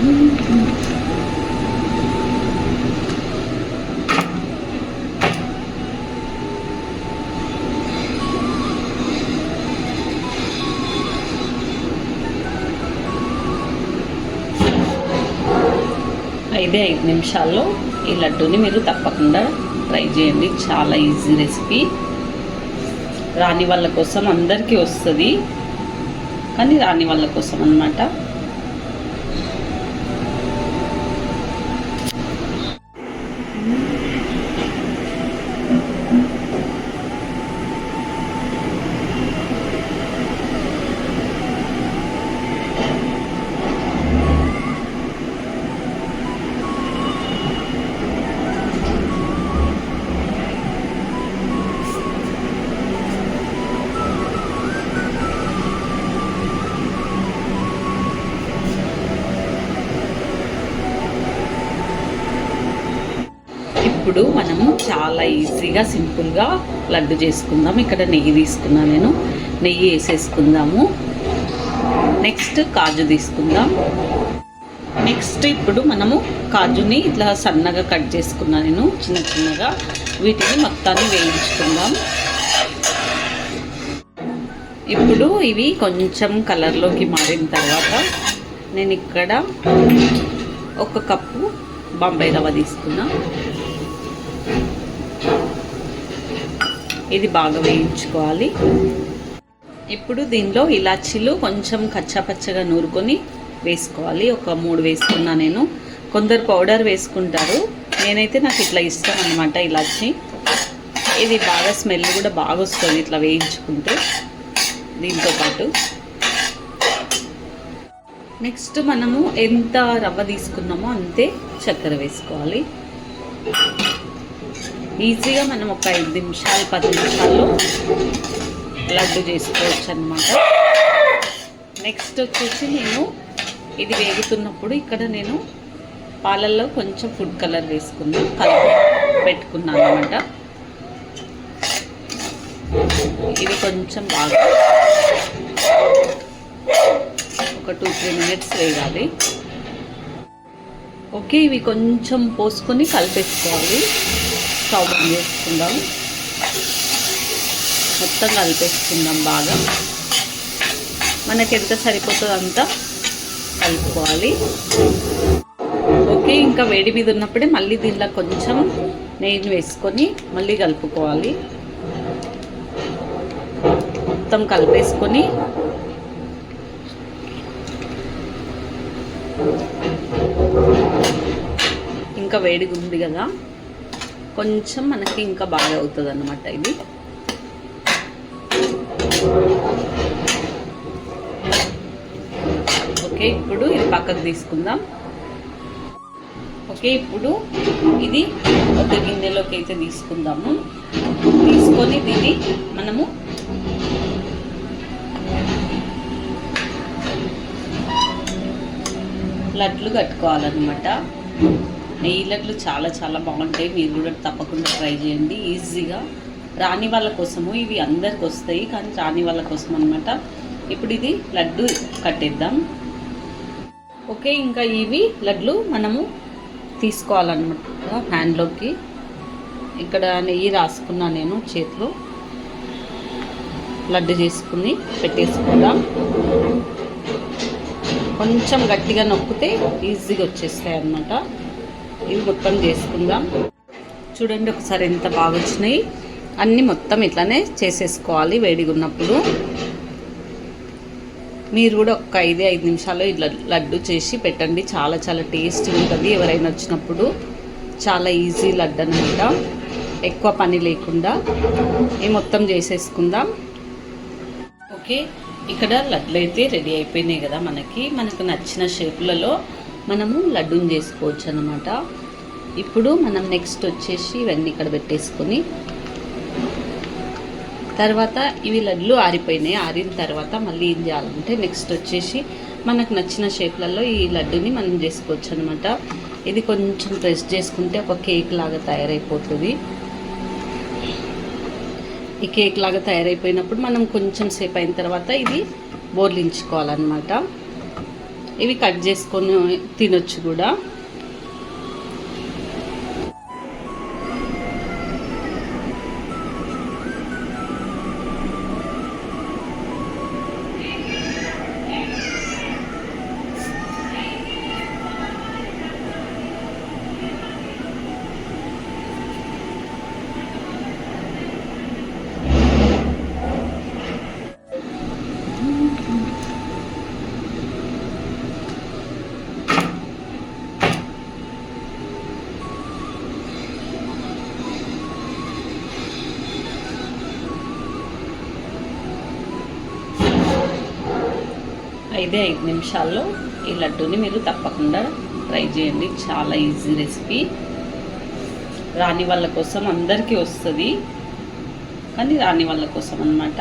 5 నిమిషాల్లో ఈ లడ్డూని మీరు తప్పకుండా ట్రై చేయండి. చాలా ఈజీ రెసిపీ. రాని వాళ్ళ కోసం, అందరికీ వస్తుంది కానీ రాని వాళ్ళ కోసం అన్నమాట. ఇప్పుడు మనము చాలా ఈజీగా సింపుల్గా లడ్డు చేసుకుందాం. ఇక్కడ నెయ్యి తీసుకున్నా నేను. నెయ్యి వేసేసుకుందాము. నెక్స్ట్ కాజు తీసుకుందాం. నెక్స్ట్ ఇప్పుడు మనము కాజుని ఇట్లా సన్నగా కట్ చేసుకున్నా నేను, చిన్న చిన్నగా. వీటిని మొత్తాన్ని వేయించుకుందాం. ఇప్పుడు ఇవి కొంచెం కలర్లోకి మారిన తర్వాత నేను ఇక్కడ 1 కప్పు బొంబాయి రవ్వ తీసుకున్నా. ఇది బాగా వేయించుకోవాలి. ఇప్పుడు దీనిలో ఇలాచీలు కొంచెం కచ్చాపచ్చగా నూరుకొని వేసుకోవాలి. ఒక 3 వేసుకున్నా నేను. కొందరు పౌడర్ వేసుకుంటారు, నేనైతే నాకు ఇట్లా ఇష్టం అన్నమాట ఇలాచీ. ఇది బాగా స్మెల్ కూడా బాగా వస్తుంది ఇట్లా వేయించుకుంటే. దీంతో పాటు నెక్స్ట్ మనము ఎంత రవ్వ తీసుకున్నామో అంతే చక్కెర వేసుకోవాలి. ఈజీగా మనం ఒక 5 నిమిషాలు 10 నిమిషాల్లో లడ్డు చేసుకోవచ్చు అన్నమాట. నెక్స్ట్ వచ్చేసి నేను ఇది వేగుతున్నప్పుడు ఇక్కడ నేను పాలల్లో కొంచెం ఫుడ్ కలర్ వేసుకున్నాను, కలిపి పెట్టుకున్నాను అన్నమాట. ఇది కొంచెం బాగా ఒక 2-3 మినిట్స్ వేయాలి. ఓకే, ఇవి కొంచెం పోసుకొని కలిపేసుకోవాలి. స్టవ్ బంద్ చేసుకుందాం. మొత్తం కలిపేసుకుందాం బాగా. మనకి ఎంత సరిపోతుందో అంతా కలుపుకోవాలి. ఓకే, ఇంకా వేడి మీద ఉన్నప్పుడే మళ్ళీ దీనిలో కొంచెం నెయ్యిని వేసుకొని మళ్ళీ కలుపుకోవాలి. మొత్తం కలిపేసుకొని ఇంకా వేడిగా ఉంది కదా, కొంచెం మనకి ఇంకా బాగా అవుతుంది అన్నమాట ఇది. ఓకే, ఇప్పుడు ఇది పక్కకు తీసుకుందాం. ఓకే, ఇప్పుడు ఇది ఒక గిన్నెలోకి అయితే తీసుకుందాము. తీసుకొని దీన్ని మనము లడ్లు కట్టుకోవాలన్నమాట. నెయ్యి లడ్లు చాలా చాలా బాగుంటాయి. మీరు కూడా తప్పకుండా ట్రై చేయండి. ఈజీగా రాని వాళ్ళ కోసము, ఇవి అందరికి వస్తాయి కానీ రాని వాళ్ళ కోసం అన్నమాట. ఇప్పుడు ఇది లడ్డు కట్టేద్దాం. ఓకే, ఇంకా ఇవి లడ్లు మనము తీసుకోవాలన్నమాట హ్యాండ్లోకి. ఇక్కడ నెయ్యి రాసుకున్నా నేను చేతిలో. లడ్డు చేసుకుని పెట్టేసుకుందాం. కొంచెం గట్టిగా నొక్కితే ఈజీగా వచ్చేస్తాయి అన్నమాట. ఇవి మొత్తం చేసుకుందాం. చూడండి ఒకసారి ఎంత బాగా వచ్చినాయి. అన్నీ మొత్తం ఇట్లానే చేసేసుకోవాలి వేడిగా ఉన్నప్పుడు. మీరు కూడా ఒక 5 నిమిషాలు ఇట్లా లడ్డు చేసి పెట్టండి. చాలా చాలా టేస్టీ ఉంటుంది. ఎవరైనా వచ్చినప్పుడు చాలా ఈజీ లడ్డు అనమాట. ఎక్కువ పని లేకుండా ఇవి మొత్తం చేసేసుకుందాం. ఓకే, ఇక్కడ లడ్లు అయితే రెడీ అయిపోయినాయి కదా. మనకు నచ్చిన షేప్లలో మనము లడ్డూని చేసుకోవచ్చు అన్నమాట. ఇప్పుడు మనం నెక్స్ట్ వచ్చేసి ఇవన్నీ ఇక్కడ పెట్టేసుకొని, తర్వాత ఇవి లడ్లు ఆరిపోయినాయి. ఆరిన తర్వాత మళ్ళీ ఏం చేయాలంటే నెక్స్ట్ వచ్చేసి మనకు నచ్చిన షేప్లలో ఈ లడ్డుని మనం చేసుకోవచ్చు అనమాట. ఇది కొంచెం ప్రెస్ చేసుకుంటే ఒక కేక్ లాగా తయారైపోతుంది. ఈ కేక్ లాగా తయారైపోయినప్పుడు మనం కొంచెం సేపు అయిన తర్వాత ఇది బోర్లించుకోవాలన్నమాట. ఇవి కట్ చేసుకొని తినొచ్చు కూడా. ఐదే 5 నిమిషాల్లో ఈ లడ్డూని మీరు తప్పకుండా ట్రై చేయండి. చాలా ఈజీ రెసిపీ. రాని వాళ్ళ కోసం, అందరికీ వస్తుంది కానీ రాని వాళ్ళ కోసం అన్నమాట.